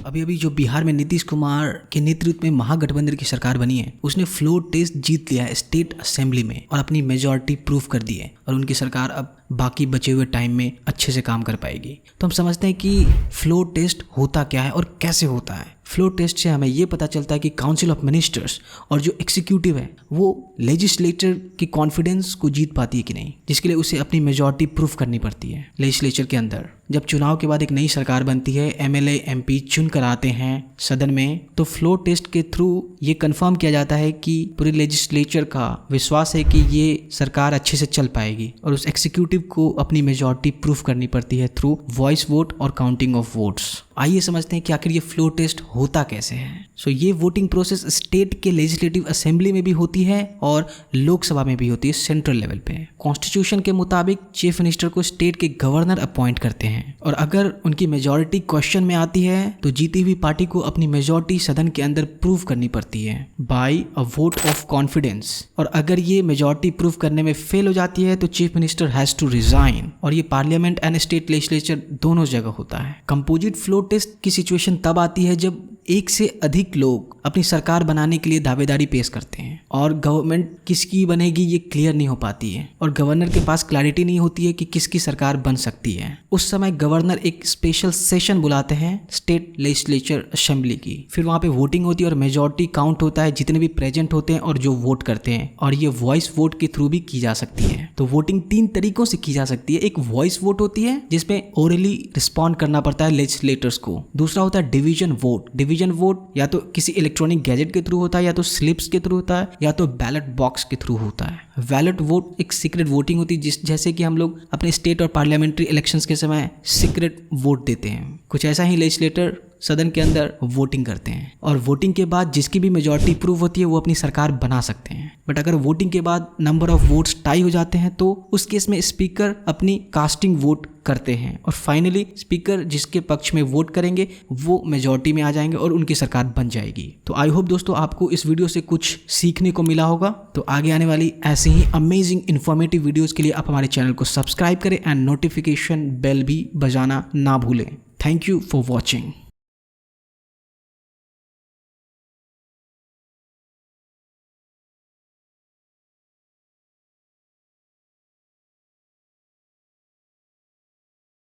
अभी अभी जो बिहार में नीतीश कुमार के नेतृत्व में महागठबंधन की सरकार बनी है, उसने फ्लोर टेस्ट जीत लिया है स्टेट असेंबली में और अपनी मेजॉरिटी प्रूफ कर दी है और उनकी सरकार अब बाकी बचे हुए टाइम में अच्छे से काम कर पाएगी। तो हम समझते हैं कि फ्लोर टेस्ट होता क्या है और कैसे होता है। फ्लोर टेस्ट से हमें ये पता चलता है कि काउंसिल ऑफ मिनिस्टर्स और जो एग्जीक्यूटिव है वो लेजिस्लेचर की कॉन्फिडेंस को जीत पाती है कि नहीं, जिसके लिए उसे अपनी मेजॉरिटी प्रूफ करनी पड़ती है लेजिस्लेचर के अंदर। जब चुनाव के बाद एक नई सरकार बनती है, एमएलए एमपी चुन कर आते हैं सदन में, तो फ्लोर टेस्ट के थ्रू ये कंफर्म किया जाता है कि पूरे लेजिस्लेचर का विश्वास है कि ये सरकार अच्छे से चल पाएगी और उस एग्जीक्यूटिव को अपनी मेजॉरिटी प्रूफ करनी पड़ती है थ्रू वॉइस वोट और काउंटिंग ऑफ वोट्स। आइए समझते हैं कि आखिर ये फ्लोर टेस्ट होता कैसे है। ये वोटिंग प्रोसेस स्टेट के लेजिस्लेटिव असेंबली में भी होती है और लोकसभा में भी होती है, सेंट्रल लेवल पे। कॉन्स्टिट्यूशन के मुताबिक चीफ मिनिस्टर को स्टेट के गवर्नर अपॉइंट करते हैं और अगर उनकी मेजॉरिटी क्वेश्चन में आती है तो जीती हुई पार्टी को अपनी मेजॉरिटी सदन के अंदर प्रूव करनी पड़ती है by a vote of confidence. और अगर ये मेजॉरिटी प्रूव करने में फेल हो जाती है तो chief minister has to resign और ये पार्लियामेंट एंड स्टेट लेजिस्लेचर दोनों जगह होता है। कंपोजिट फ्लोर टेस्ट की सिचुएशन तब आती है जब एक से अधिक लोग अपनी सरकार बनाने के लिए दावेदारी पेश करते हैं और गवर्नमेंट किसकी बनेगी ये क्लियर नहीं हो पाती है और गवर्नर के पास क्लैरिटी नहीं होती है कि किसकी सरकार बन सकती है। उस समय गवर्नर एक स्पेशल सेशन बुलाते हैं स्टेट लेजिस्लेचर असेंबली की, फिर वहाँ पे वोटिंग होती है और मेजॉरिटी काउंट होता है जितने भी प्रेजेंट होते हैं और जो वोट करते हैं, और ये वॉइस वोट के थ्रू भी की जा सकती है। तो वोटिंग 3 तरीकों से की जा सकती है। एक वॉइस वोट होती है जिसमें ओरली रिस्पॉन्ड करना पड़ता है लेजिस्लेटर्स को। दूसरा होता है डिवीजन वोट। डिवीजन वोट या तो किसी इलेक्ट्रॉनिक गैजेट के थ्रू होता है, या तो स्लिप्स के थ्रू होता है, या तो बैलेट बॉक्स के थ्रू होता है। बैलेट वोट एक सीक्रेट वोटिंग होती है, जैसे कि हम लोग अपने स्टेट और पार्लियामेंट्री इलेक्शंस के समय सीक्रेट वोट देते हैं। कुछ ऐसा ही लेजिस्लेटर सदन के अंदर वोटिंग करते हैं और वोटिंग के बाद जिसकी भी मेजॉरिटी प्रूव होती है वो अपनी सरकार बना सकते हैं। बट अगर वोटिंग के बाद नंबर ऑफ वोट्स टाई हो जाते हैं तो उस केस में स्पीकर अपनी कास्टिंग वोट करते हैं और फाइनली स्पीकर जिसके पक्ष में वोट करेंगे वो मेजॉरिटी में आ जाएंगे और उनकी सरकार बन जाएगी। तो आई होप दोस्तों आपको इस वीडियो से कुछ सीखने को मिला होगा। तो आगे आने वाली ऐसे ही अमेजिंग इन्फॉर्मेटिव वीडियोस के लिए आप हमारे चैनल को सब्सक्राइब करें एंड नोटिफिकेशन बेल भी बजाना ना भूलें। Thank you for watching.